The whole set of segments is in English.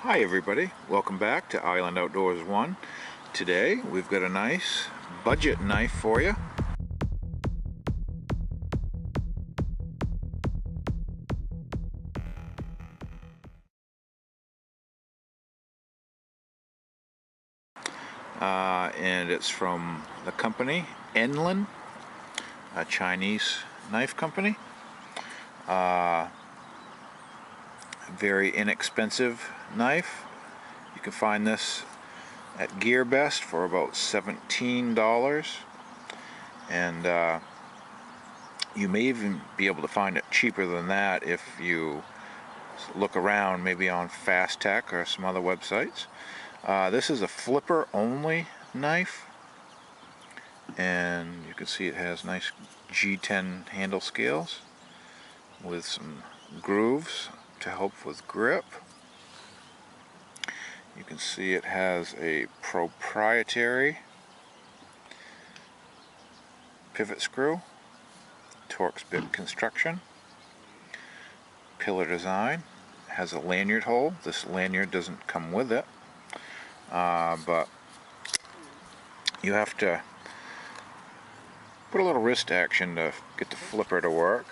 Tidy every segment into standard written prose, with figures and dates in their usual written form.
Hi everybody, welcome back to Island Outdoors 1. Today we've got a nice budget knife for you. And it's from the company Enlan, a Chinese knife company. Very inexpensive knife. You can find this at GearBest for about $17, and you may even be able to find it cheaper than that if you look around, maybe on Fast Tech or some other websites. This is a flipper only knife, and you can see it has nice G10 handle scales with some grooves to help with grip. You can see it has a proprietary pivot screw, Torx bit construction, pillar design. It has a lanyard hole. This lanyard doesn't come with it, but you have to put a little wrist action to get the flipper to work.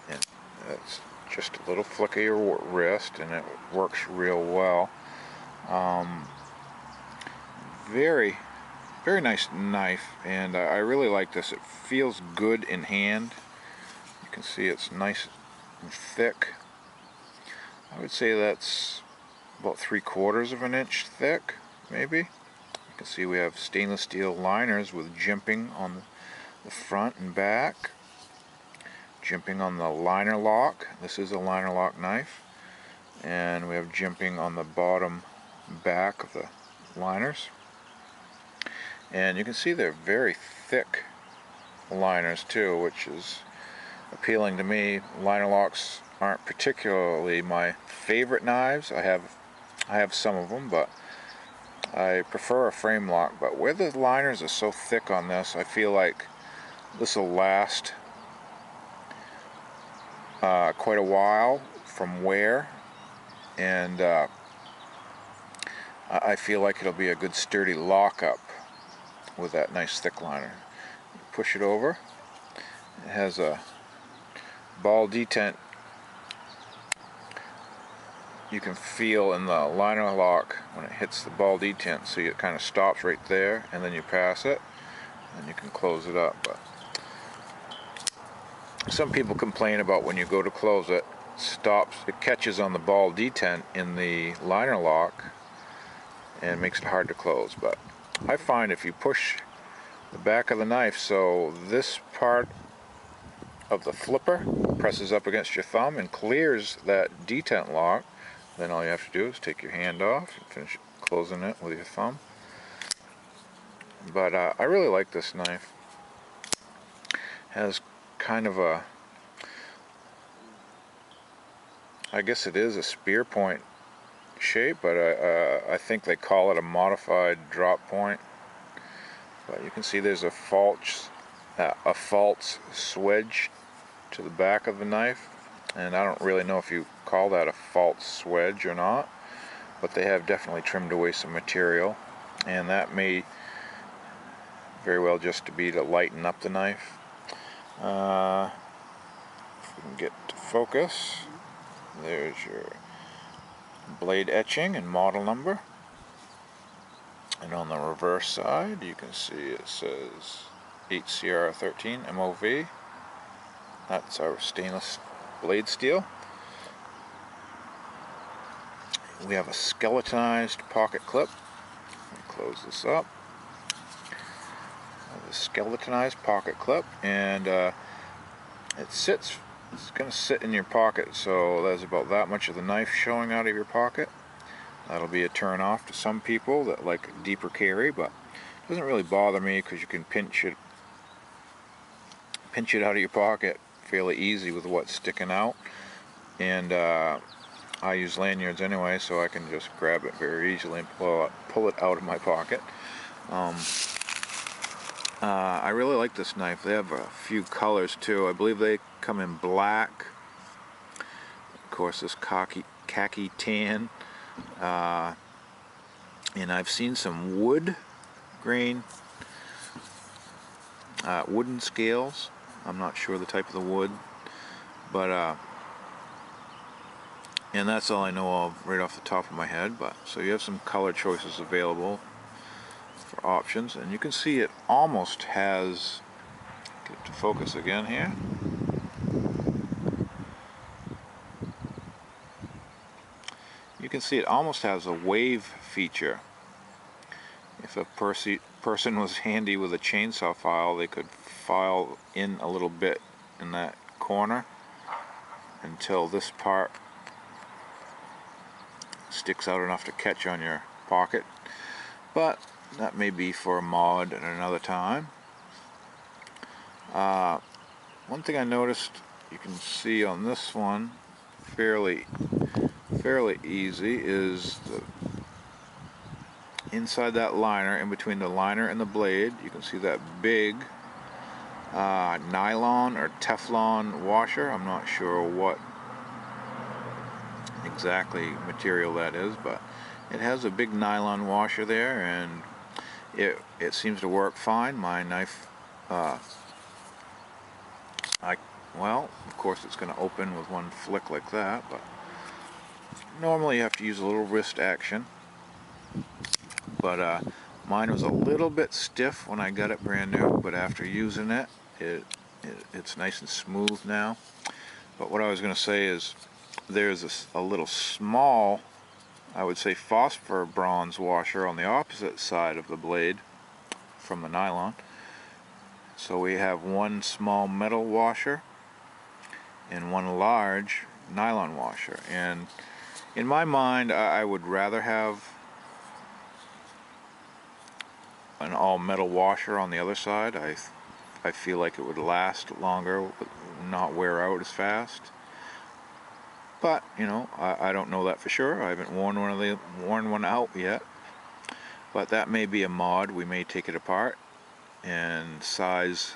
And that's just a little flick of your wrist and it works real well. Very nice knife, and I really like this. It feels good in hand. You can see it's nice and thick. I would say that's about 3/4 of an inch thick, maybe. You can see we have stainless steel liners with jimping on the front and back. Jimping on the liner lock. This is a liner lock knife. And we have jimping on the bottom back of the liners. And you can see they're very thick liners too, which is appealing to me. Liner locks aren't particularly my favorite knives. I have some of them, but I prefer a frame lock. But where the liners are so thick on this, I feel like this will last quite a while from wear, and I feel like it'll be a good sturdy lockup with that nice thick liner. Push it over. It has a ball detent. You can feel in the liner lock when it hits the ball detent. See, it kind of stops right there, and then you pass it, and you can close it up. But some people complain about when you go to close it, it catches on the ball detent in the liner lock and makes it hard to close. But I find if you push the back of the knife so this part of the flipper presses up against your thumb and clears that detent lock, then all you have to do is take your hand off and finish closing it with your thumb. But I really like this knife. It has kind of a, I guess it is a spear point shape, but I think they call it a modified drop point. But you can see there's a false swedge to the back of the knife, and I don't really know if you call that a false swedge or not, but they have definitely trimmed away some material, and that may very well just be to lighten up the knife. If we can get to focus, there's your blade etching and model number. And on the reverse side, you can see it says HCR13 MOV. That's our stainless blade steel. We have a skeletonized pocket clip. Let me close this up. The skeletonized pocket clip, and it's going to sit in your pocket, so there's about that much of the knife showing out of your pocket. That'll be a turn off to some people that like deeper carry, but it doesn't really bother me because you can pinch it out of your pocket fairly easy with what's sticking out. And I use lanyards anyway, so I can just grab it very easily and pull it out of my pocket. I really like this knife. They have a few colors too. I believe they come in black, course, this khaki tan, and I've seen some wood grain, wooden scales. I'm not sure the type of the wood, but and that's all I know of right off the top of my head. But so you have some color choices available for options, and you can see it almost has, get it to focus again here. You can see it almost has a wave feature. If a person was handy with a chainsaw file, they could file in a little bit in that corner until this part sticks out enough to catch on your pocket. But that may be for a mod at another time. One thing I noticed, you can see on this one, fairly easy, is the inside that liner, in between the liner and the blade, you can see that big nylon or Teflon washer. I'm not sure what exactly material that is, but it has a big nylon washer there, and it seems to work fine. My knife, well, of course it's going to open with one flick like that, but normally you have to use a little wrist action. But mine was a little bit stiff when I got it brand new, but after using it, it's nice and smooth now. But what I was going to say is, there's a little small, I would say, phosphor bronze washer on the opposite side of the blade from the nylon. So we have one small metal washer and one large nylon washer. And in my mind, I would rather have an all metal washer on the other side. I feel like it would last longer, not wear out as fast. But you know, I don't know that for sure. I haven't worn one out yet. But that may be a mod. We may take it apart and size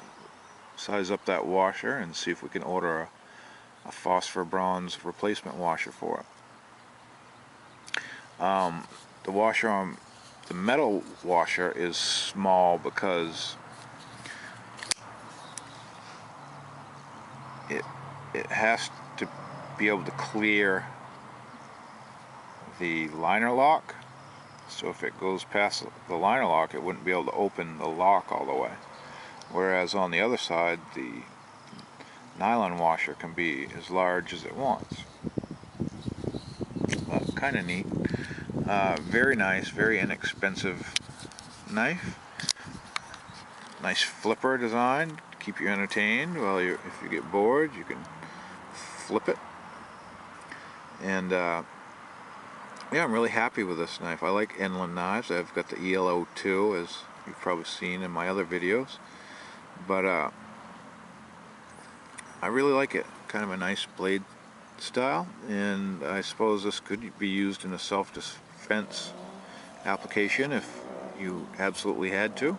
up that washer and see if we can order a phosphor bronze replacement washer for it. The washer on the metal washer is small because it has to be able to clear the liner lock. So if it goes past the liner lock, it wouldn't be able to open the lock all the way. Whereas on the other side, the nylon washer can be as large as it wants. But kind of neat. Very nice, very inexpensive knife. Nice flipper design, keep you entertained while if you get bored, you can flip it. And yeah, I'm really happy with this knife. I like Enlan knives. I've got the EL-02, as you've probably seen in my other videos. But I really like it. Kind of a nice blade style, and I suppose this could be used in a self-defense application if you absolutely had to.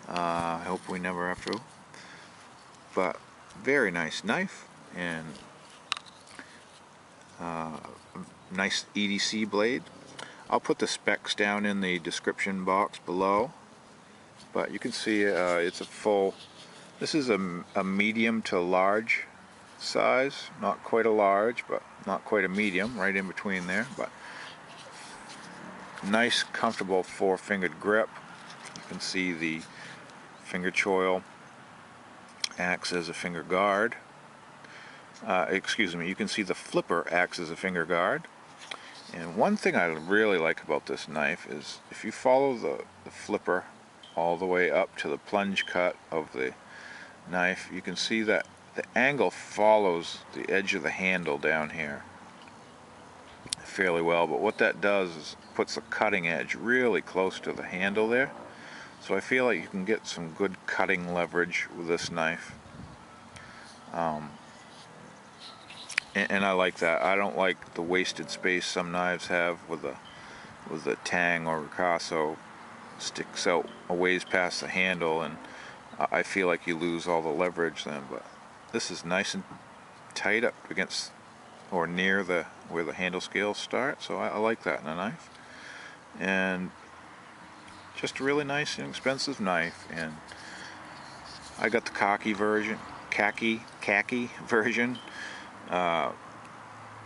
I hope we never have to. But very nice knife, and nice EDC blade. I'll put the specs down in the description box below, but you can see it's a full, this is a medium to large size, not quite a large, but not quite a medium, right in between there. But nice, comfortable four-fingered grip. You can see the finger choil acts as a finger guard. Excuse me, you can see the flipper acts as a finger guard. And one thing I really like about this knife is if you follow the flipper all the way up to the plunge cut of the knife, you can see that the angle follows the edge of the handle down here fairly well. But what that does is puts the cutting edge really close to the handle there. So I feel like you can get some good cutting leverage with this knife. And I like that. I don't like the wasted space some knives have with the tang or ricasso sticks out a ways past the handle, and I feel like you lose all the leverage then. But this is nice and tight up against or near where the handle scales start, so I like that in a knife. And just a really nice, inexpensive knife. And I got the khaki version,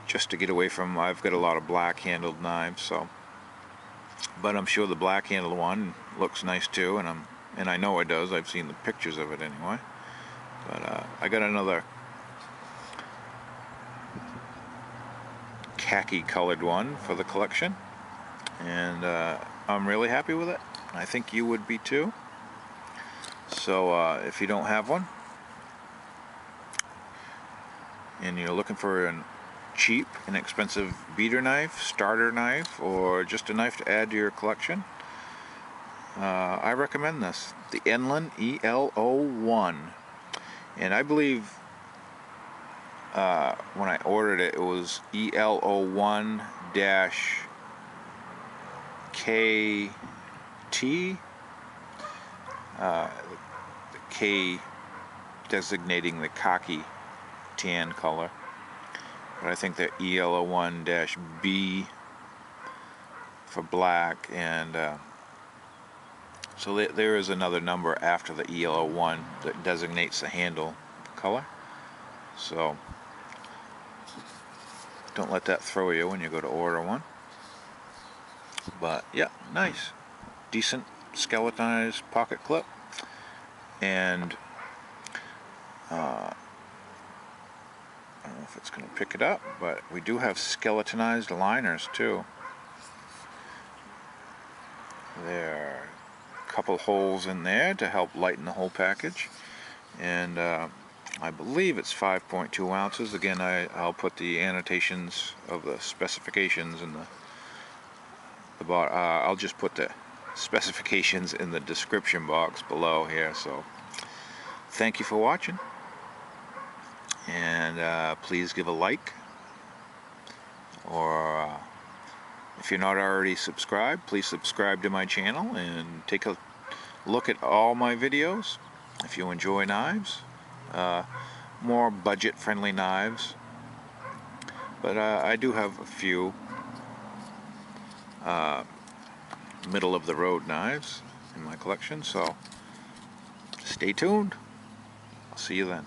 just to get away from. I've got a lot of black-handled knives, so. But I'm sure the black-handled one looks nice too, and I know it does. I've seen the pictures of it anyway. But I got another khaki-colored one for the collection, and I'm really happy with it. I think you would be too. So if you don't have one, and you're looking for a cheap, inexpensive beater knife, starter knife, or just a knife to add to your collection, I recommend this, the Enlan EL-01. And I believe when I ordered it, it was EL-01-KT, the K designating the khaki tan color. But I think the EL-01-B for black, and so there is another number after the EL-01 that designates the handle color. So don't let that throw you when you go to order one. But yeah, nice, decent skeletonized pocket clip, and I don't know if it's going to pick it up, but we do have skeletonized liners too. There are a couple holes in there to help lighten the whole package, and I believe it's 5.2 ounces. Again, I'll put the annotations of the specifications in the bottom. I'll just put the specifications in the description box below here. So thank you for watching, and please give a like, or if you're not already subscribed, please subscribe to my channel and take a look at all my videos if you enjoy knives. More budget-friendly knives, but I do have a few middle-of-the-road knives in my collection, so stay tuned. I'll see you then.